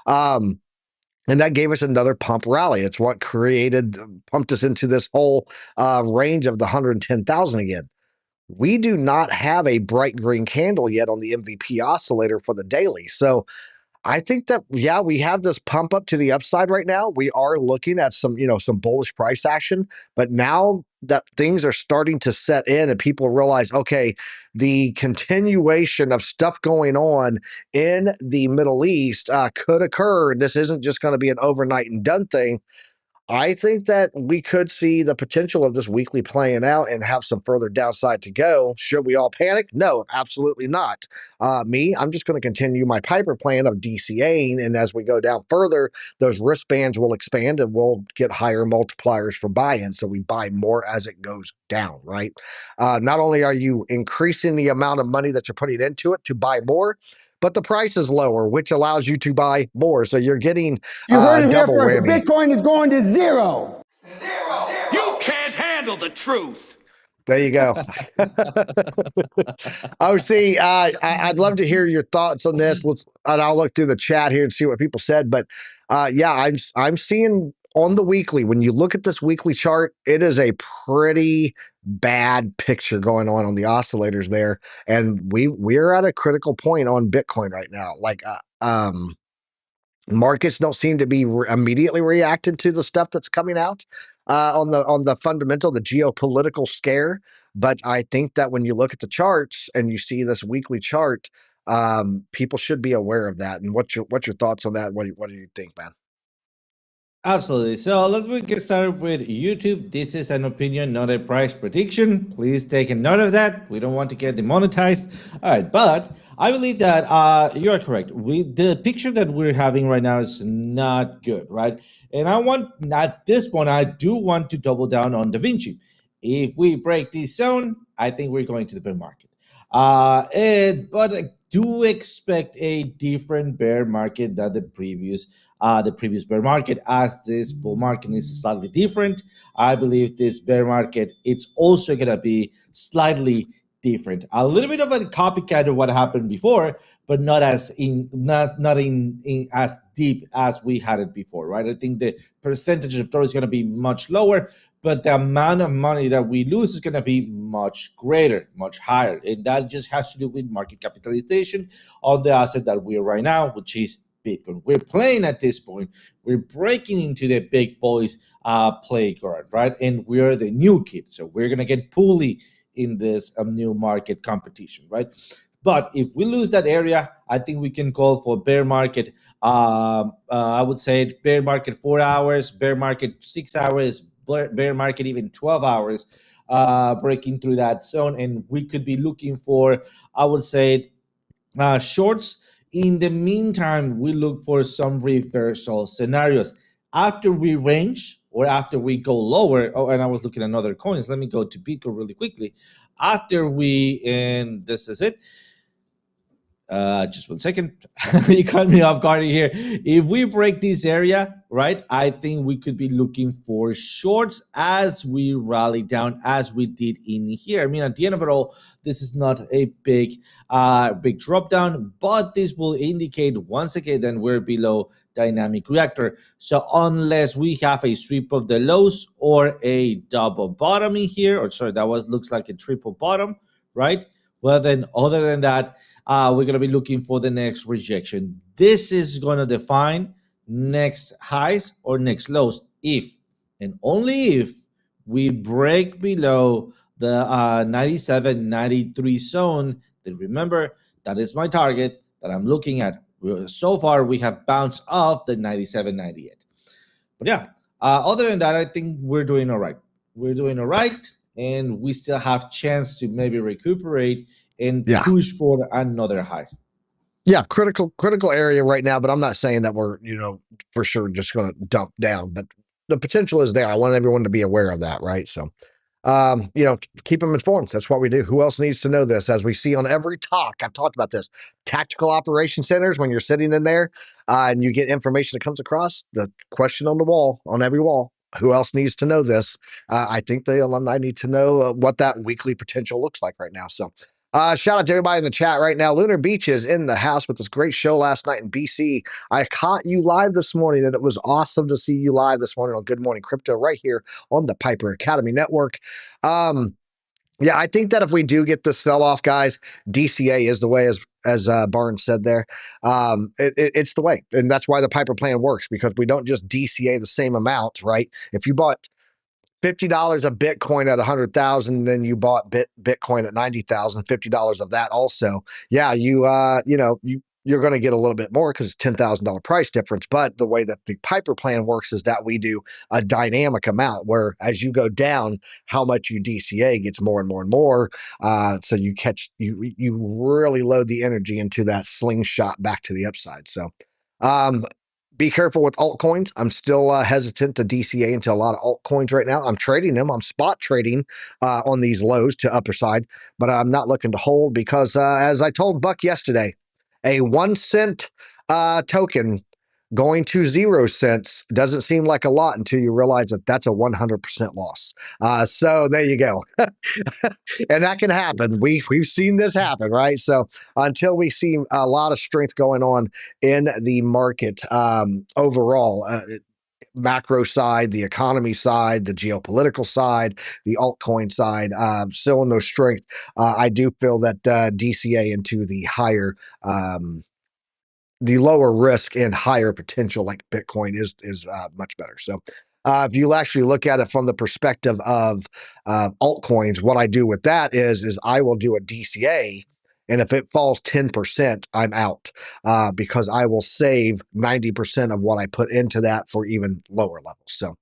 And that gave us another pump rally. It's what pumped us into this whole range of the 110,000 again. We do not have a bright green candle yet on the MVP oscillator for the daily. So I think that, yeah, we have this pump up to the upside right now. We are looking at some bullish price action, but now that things are starting to set in and people realize, okay, the continuation of stuff going on in the Middle East could occur. And this isn't just going to be an overnight and done thing. I think that we could see the potential of this weekly playing out and have some further downside to go. Should we all panic? No, absolutely not. I'm just going to continue my Piper plan of DCAing, and as we go down further, those wristbands will expand and we'll get higher multipliers for buy-in, so we buy more as it goes down, right? Not only are you increasing the amount of money that you're putting into it to buy more, but the price is lower, which allows you to buy more. So you're getting you heard it here double first. whammy. Bitcoin is going to zero. You can't handle the truth. There you go. OC, I'd love to hear your thoughts on this. And I'll look through the chat here and see what people said. But yeah, I'm seeing on the weekly, when you look at this weekly chart, it is a pretty bad picture going on the oscillators there, and we're at a critical point on Bitcoin right now. Like, markets don't seem to be immediately reacting to the stuff that's coming out on the fundamental, the geopolitical scare. But I think that when you look at the charts and you see this weekly chart, people should be aware of that. And what's your thoughts on that? What do you think, man? Absolutely. So let's get started with YouTube. This is an opinion, not a price prediction. Please take a note of that. We don't want to get demonetized. All right, but I believe that you are correct. The picture that we're having right now is not good, right? And at this point, I do want to double down on Da Vinci. If we break this zone, I think we're going to the bear market. But I do expect a different bear market than the previous bear market, as this bull market is slightly different. I believe this bear market, it's also going to be slightly different, a little bit of a copycat of what happened before, but not as as deep as we had it before, right? I think the percentage of Toro is going to be much lower, but the amount of money that we lose is going to be much greater, much higher, and that just has to do with market capitalization on the asset that we are right now, which is Bitcoin. We're playing at this point. We're breaking into the big boys playground, right? And we are the new kids, so we're gonna get bully in this new market competition, right? But if we lose that area, I think we can call for bear market. I would say bear market 4 hours, bear market 6 hours, bear market even 12 hours, breaking through that zone, and we could be looking for, I would say, shorts. In the meantime, we look for some reversal scenarios. After we range or after we go lower, oh, and I was looking at other coins. Let me go to Bitcoin really quickly. After we, and this is it. Just 1 second. You caught me off guard here. If we break this area, right, I think we could be looking for shorts as we rally down, as we did in here. I mean, at the end of it all, this is not a big drop down, but this will indicate once again that we're below dynamic reactor. So unless we have a sweep of the lows or a double bottom in here, or sorry, that looks like a triple bottom, right? Well, then other than that, we're going to be looking for the next rejection. This is going to define next highs or next lows if and only if we break below the 97, 93 zone. Then remember, that is my target that I'm looking at. So far, we have bounced off the 97, 98. But yeah, other than that, I think we're doing all right. We're doing all right, and we still have chance to maybe recuperate and push for another high. Yeah, critical area right now, but I'm not saying that we're, for sure just going to dump down, but the potential is there. I want everyone to be aware of that, right? So, keep them informed. That's what we do. Who else needs to know this? As we see on every talk, I've talked about this. Tactical operation centers, when you're sitting in there and you get information that comes across, the question on the wall, on every wall, who else needs to know this? I think the alumni need to know what that weekly potential looks like right now. So, shout out to everybody in the chat right now. Lunar Beach is in the house with this great show last night in BC. I caught you live this morning, and it was awesome to see you live this morning on Good Morning Crypto right here on the Piper Academy Network. Yeah, I think that if we do get the sell-off, guys, DCA is the way, as Barnes said there. It's the way, and that's why the Piper plan works, because we don't just DCA the same amount, right? If you bought $50 of Bitcoin at 100,000, then you bought Bitcoin at 90,000, $50 of that also. Yeah, you're going to get a little bit more because it's $10,000 price difference. But the way that the Piper plan works is that we do a dynamic amount where as you go down, how much you DCA gets more and more and more. So you really load the energy into that slingshot back to the upside. So, be careful with altcoins. I'm still hesitant to DCA into a lot of altcoins right now. I'm trading them. I'm spot trading on these lows to upper side, but I'm not looking to hold because, as I told Buck yesterday, a 1 cent token going to 0 cents doesn't seem like a lot until you realize that that's a 100% loss. So there you go. And that can happen. We've seen this happen, right? So until we see a lot of strength going on in the market overall, macro side, the economy side, the geopolitical side, the altcoin side, still in no strength. I do feel that DCA into the higher, the lower risk and higher potential, like Bitcoin, is much better. So if you actually look at it from the perspective of altcoins, what I do with that is I will do a DCA, and if it falls 10%, I'm out, because I will save 90% of what I put into that for even lower levels. So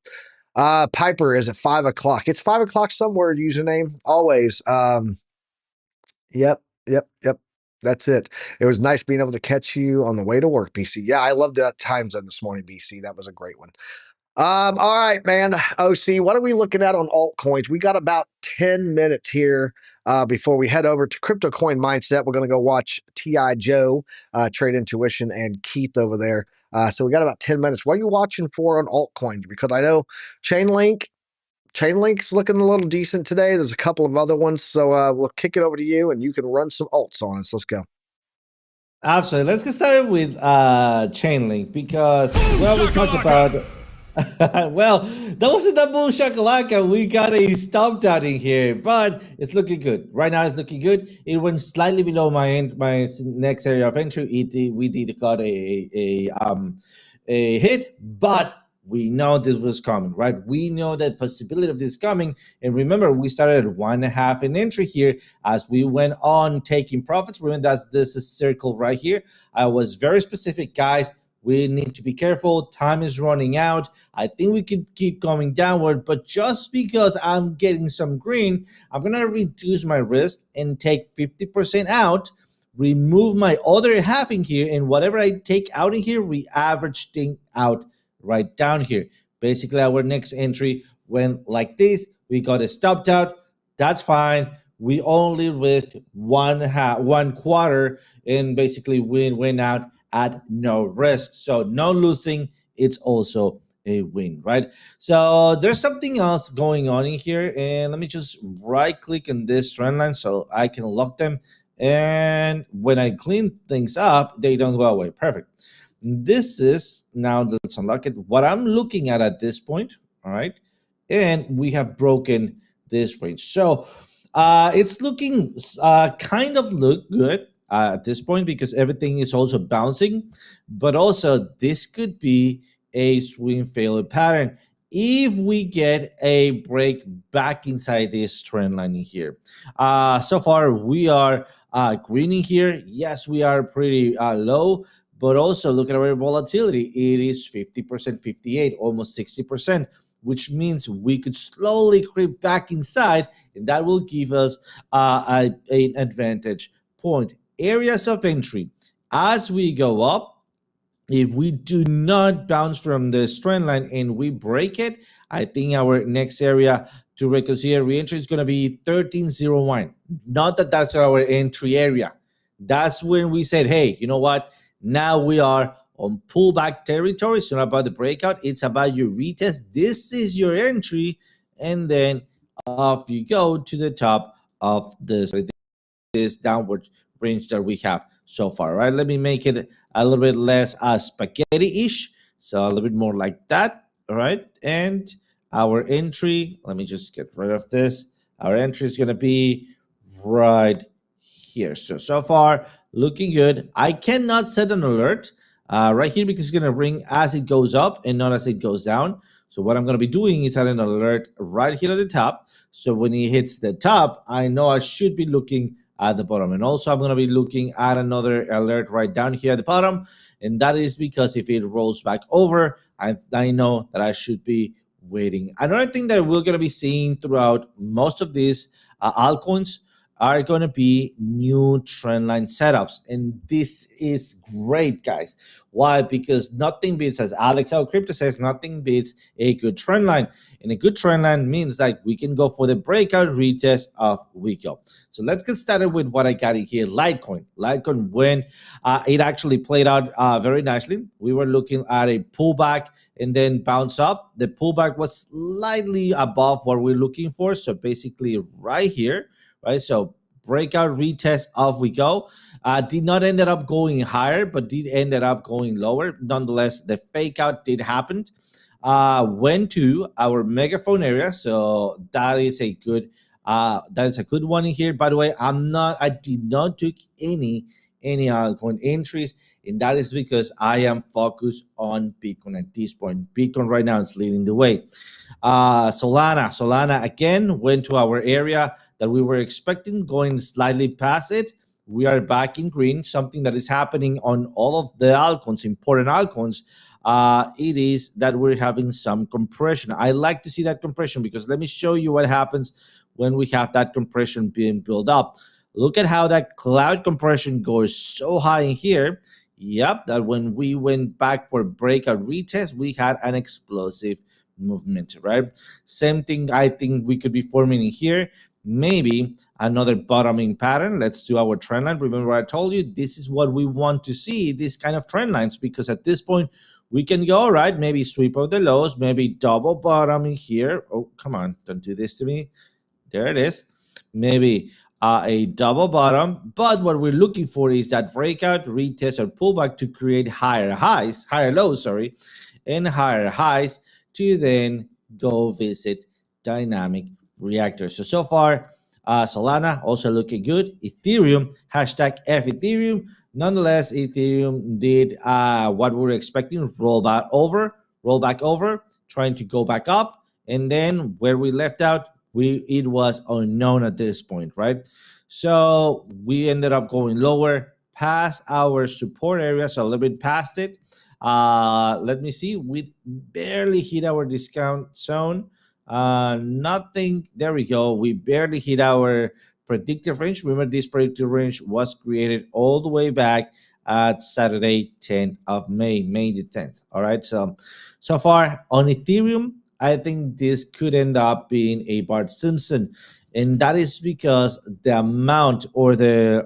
Piper is at 5 o'clock. It's 5 o'clock somewhere, username, always. Yep. That's it. It was nice being able to catch you on the way to work, BC. Yeah, I loved that time zone this morning, BC. That was a great one. All right, man. OC, what are we looking at on altcoins? We got about 10 minutes here before we head over to Crypto Coin Mindset. We're going to go watch T.I. Joe, Trade Intuition, and Keith over there. So we got about 10 minutes. What are you watching for on altcoins? Because I know Chainlink's looking a little decent today. There's a couple of other ones. So we'll kick it over to you, and you can run some alts on us. Let's go. Absolutely. Let's get started with Chainlink because, well, we talked about... well, that wasn't that bull shakalaka. We got a stomped out in here, but it's looking good. Right now, it's looking good. It went slightly below my next area of entry. We did got a hit, but we know this was coming, right? We know that possibility of this coming. And remember, we started at 1.5 in entry here as we went on taking profits. Remember, this is circle right here. I was very specific, guys. We need to be careful. Time is running out. I think we could keep going downward, but just because I'm getting some green, I'm going to reduce my risk and take 50% out, remove my other half in here, and whatever I take out in here, we average thing out right down here. Basically, our next entry went like this. We got it stopped out. That's fine. We only risked one quarter, and basically we went out at no risk. So no losing, it's also a win, right? So there's something else going on in here, and let me just right click on this trend line so I can lock them, and when I clean things up, they don't go away. Perfect. This is, now let's unlock it, what I'm looking at this point, all right? And we have broken this range. So it's looking kind of look good at this point because everything is also bouncing, but also this could be a swing failure pattern if we get a break back inside this trend line in here. So far we are greening here. Yes, we are pretty low, but also look at our volatility. It is 50%, 58, almost 60%, which means we could slowly creep back inside, and that will give us an advantage point. Areas of entry, as we go up, if we do not bounce from this trend line and we break it, I think our next area to reconsider re-entry is going to be 1301. Not that that's our entry area. That's when we said, hey, you know what? Now we are on pullback territory. It's not about the breakout. It's about your retest. This is your entry. And then off you go to the top of this downward range that we have so far, right? Let me make it a little bit less spaghetti-ish. So a little bit more like that, all right? And our entry, let me just get rid of this. Our entry is going to be right here. So far, looking good. I cannot set an alert right here because it's going to ring as it goes up and not as it goes down. So what I'm going to be doing is add an alert right here at the top. So when it hits the top, I know I should be looking at the bottom. And also I'm going to be looking at another alert right down here at the bottom. And that is because if it rolls back over, I know that I should be waiting. Another thing that we're going to be seeing throughout most of these altcoins are going to be new trendline setups. And this is great, guys. Why? Because nothing beats, as Alex Out Crypto says, nothing beats a good trendline. And a good trendline means that we can go for the breakout retest of Wico. So let's get started with what I got in here. Litecoin. Litecoin, when it actually played out very nicely. We were looking at a pullback and then bounce up. The pullback was slightly above what we're looking for. So basically right here, right? So breakout retest, off we go. Did not ended up going higher, but did ended up going lower. Nonetheless, the fake out did happen. went to our megaphone area. So that is a good one in here. By the way, I did not took any altcoin entries, and that is because I am focused on Bitcoin at this point. Bitcoin right now is leading the way. Solana again went to our area that we were expecting, going slightly past it. We are back in green, something that is happening on all of the altcoins, important altcoins. It is that we're having some compression. I like to see that compression because let me show you what happens when we have that compression being built up. Look at how that cloud compression goes so high in here. Yep, that when we went back for breakout retest, we had an explosive movement, right? Same thing I think we could be forming in here. Maybe another bottoming pattern. Let's do our trend line. Remember I told you this is what we want to see, this kind of trend lines, because at this point we can go, right, maybe sweep of the lows, maybe double bottoming here. Oh, come on, don't do this to me. There it is. Maybe a double bottom, but what we're looking for is that breakout, retest, or pullback to create higher lows, and higher highs to then go visit dynamic reactors. So far, Solana also looking good. Ethereum, hashtag F Ethereum. Nonetheless, Ethereum did what we were expecting, roll back over, trying to go back up, and then where we left out, it was unknown at this point, right? So we ended up going lower past our support area, so a little bit past it. Let me see, we barely hit our discount zone. Nothing, there we go, we barely hit our predictive range. Remember, this predictive range was created all the way back at Saturday, 10th of May the 10th. All right, so far on Ethereum, I think this could end up being a Bart Simpson, and that is because the amount or the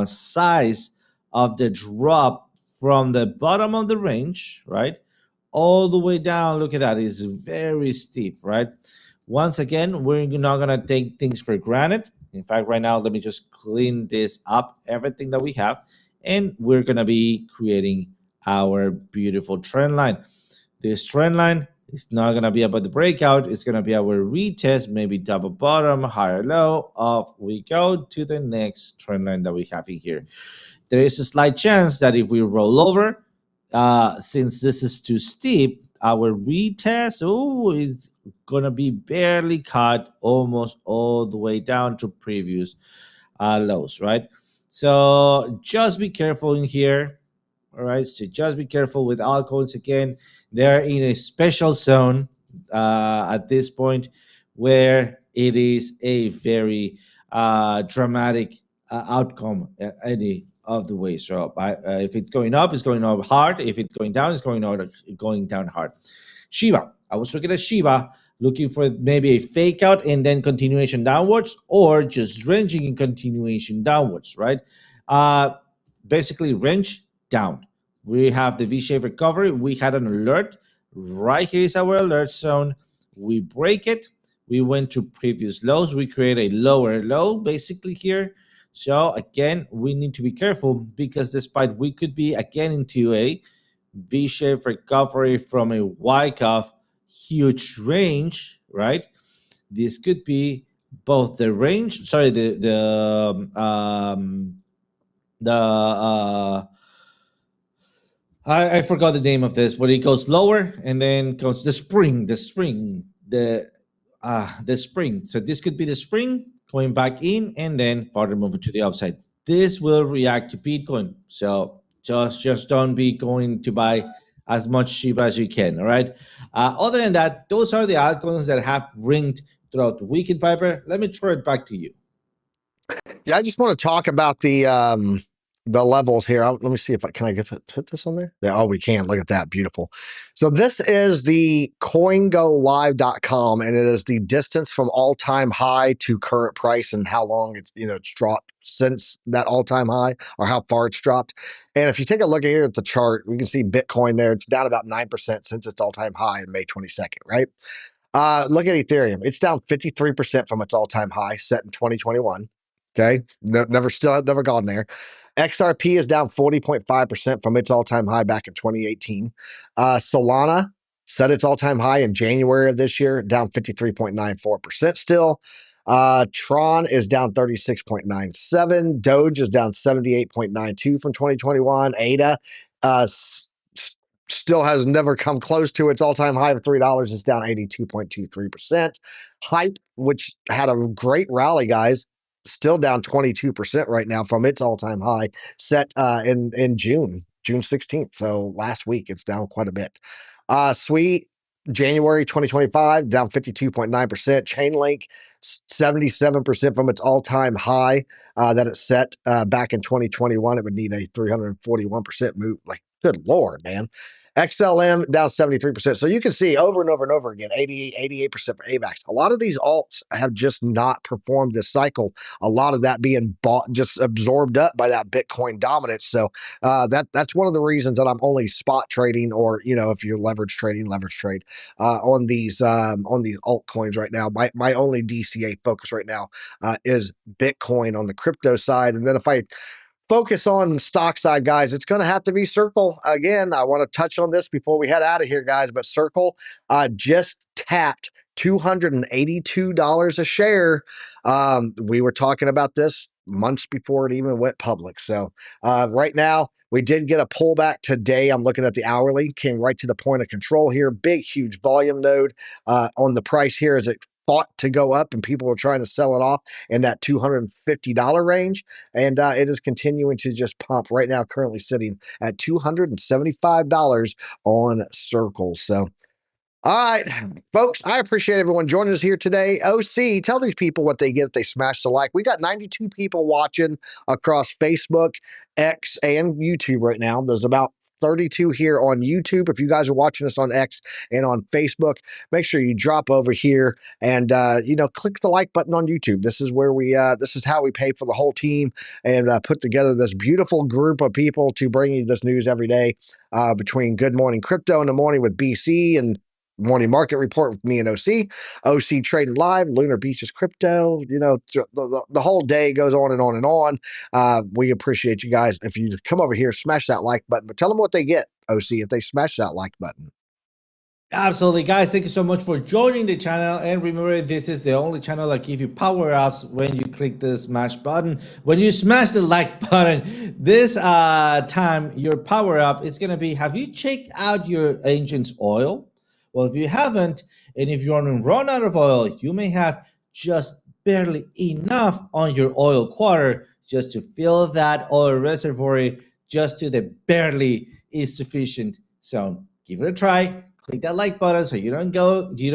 size of the drop from the bottom of the range, right, all the way down, look at that, is very steep, right? Once again, we're not gonna take things for granted. In fact, right now, let me just clean this up, everything that we have, and we're gonna be creating our beautiful trend line. This trend line is not gonna be about the breakout, it's gonna be our retest, maybe double bottom, higher low, off we go to the next trend line that we have in here. There is a slight chance that if we roll over, since this is too steep, our retest, it's gonna be barely cut almost all the way down to previous lows, right? So just be careful in here. All right, so just be careful with altcoins. Again, they're in a special zone at this point where it is a very dramatic outcome any of the way. So if it's going up, it's going up hard. If it's going down, it's going down hard. Shiba, I was looking at Shiba, looking for maybe a fake out and then continuation downwards, or just ranging in continuation downwards, right? Basically, range down. We have the V-shaped recovery. We had an alert. Right here is our alert zone. We break it. We went to previous lows. We create a lower low basically here. So again, we need to be careful because despite we could be again into a V-shaped recovery from a Wyckoff huge range, right? This could be both the range, sorry, I forgot the name of this, but it goes lower and then goes the spring. So this could be the spring going back in and then further moving to the upside. This will react to Bitcoin. So just don't be going to buy as much SHIB as you can. All right. Other than that, those are the altcoins that have ringed throughout the weekend, Piper. Let me throw it back to you. Yeah, I just want to talk about the levels here. Let me see if I can put this on there. Yeah, oh, we can. Look at that, beautiful. So this is the CoinGoLive.com, and it is the distance from all-time high to current price and how long it's it's dropped since that all-time high, or how far it's dropped. And if you take a look here at the chart, we can see Bitcoin there. It's down about 9% since its all-time high in May 22nd, right? Look at Ethereum. It's down 53% from its all-time high set in 2021. Okay, never gone there. XRP is down 40.5% from its all-time high back in 2018. Solana set its all-time high in January of this year, down 53.94% still. Tron is down 36.97. Doge is down 78.92 from 2021. ADA still has never come close to its all-time high of $3. It's down 82.23%. Hype, which had a great rally, guys, still down 22% right now from its all-time high set in June 16th. So last week it's down quite a bit. Sweet, January 2025, down 52.9%. Chainlink, 77% from its all-time high that it set back in 2021. It would need a 341% move. Like, good Lord, man. XLM down 73%. So you can see over and over and over again, 88% for AVAX. A lot of these alts have just not performed this cycle. A lot of that being bought, just absorbed up by that Bitcoin dominance. So that's one of the reasons that I'm only spot trading, or, you know, if you're leverage trading, leverage trade on these altcoins right now. My only DCA focus right now is Bitcoin on the crypto side. And then if I focus on stock side, guys, it's going to have to be Circle. Again, I want to touch on this before we head out of here, guys, but Circle just tapped $282 a share. We were talking about this months before it even went public. So right now, we did get a pullback today. I'm looking at the hourly, came right to the point of control here. Big, huge volume node on the price here as it fought to go up, and people were trying to sell it off in that $250 range. And it is continuing to just pump right now, currently sitting at $275 on Circle. So, all right, folks, I appreciate everyone joining us here today. OC, tell these people what they get if they smash the like. We got 92 people watching across Facebook, X, and YouTube right now. There's about 32 here on YouTube. If you guys are watching us on X and on Facebook, make sure you drop over here and click the like button on YouTube. This is where this is how we pay for the whole team and put together this beautiful group of people to bring you this news every day, between Good Morning Crypto in the morning with BC and Morning Market Report with me and OC Trading Live, Lunar Beaches Crypto. You know, the whole day goes on and on and on. We appreciate you guys. If you come over here, smash that like button, but tell them what they get, OC, if they smash that like button. Absolutely, guys. Thank you so much for joining the channel. And remember, this is the only channel that gives you power-ups when you click the smash button. When you smash the like button, this time your power-up is going to be, have you checked out your Ancient's oil? Well, if you haven't, and if you're going to run out of oil, you may have just barely enough on your oil quarter just to fill that oil reservoir just to the barely is sufficient zone. Give it a try. Click that like button so you don't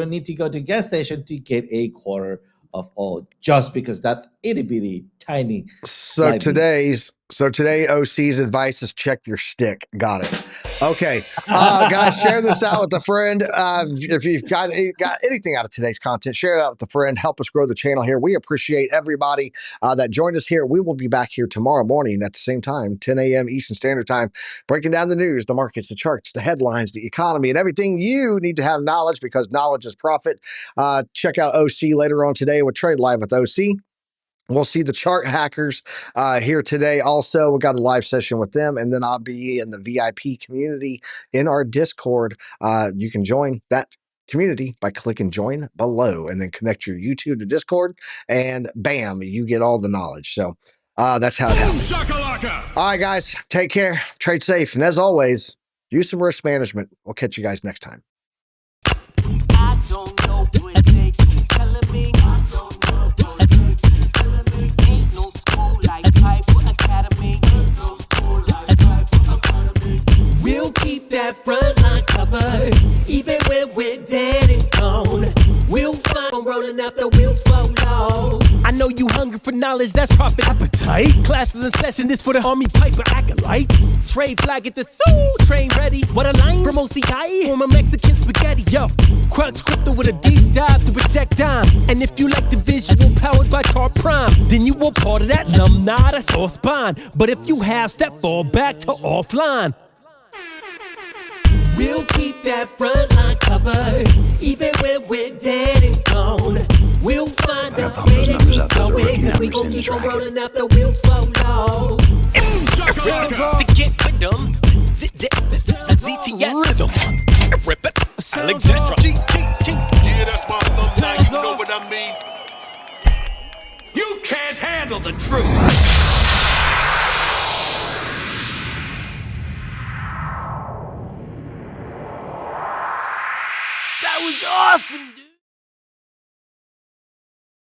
need to go to gas station to get a quarter of oil just because that itty bitty tiny. So today OC's advice is check your stick. Got it. Okay. Guys, share this out with a friend. If you've got anything out of today's content, share it out with a friend. Help us grow the channel here. We appreciate everybody that joined us here. We will be back here tomorrow morning at the same time, 10 a.m. Eastern Standard Time, breaking down the news, the markets, the charts, the headlines, the economy, and everything you need to have knowledge, because knowledge is profit. Check out OC later on today with Trade Live with OC. We'll see the chart hackers here today. Also, we got a live session with them, and then I'll be in the VIP community in our Discord. You can join that community by clicking join below and then connect your YouTube to Discord, and bam, you get all the knowledge. So that's how it happens. All right, guys, take care, trade safe, and as always, use some risk management. We'll catch you guys next time. I don't know what they keep telling me. I don't know what they keep telling me. Ain't no school like Piper Academy. Ain't no school like Piper Academy. We'll keep that front line covered, even when we're dead and gone. We'll find them rolling out the wheels fall low. I know you hungry for knowledge, that's profit appetite. Classes in session, this for the Army Piper acolytes. Trade flag at the soul train ready. What a line from OCI, from a Mexican spaghetti. Yo, crunch crypto with a deep dive to project dime. And if you like the visual powered by Chart Prime, then you were part of that alumni, that's all spine. But if you have step, fall back to offline. We'll keep that front line covered, even when we're dead and gone. We'll find a way to keep going, cause we gon' keep on rolling out the wheels fall low. To get rhythm, the ZTS rhythm. Rip it. Alexandra. Yeah, that's my alumni, you know what I mean? You can't handle the truth. That was awesome,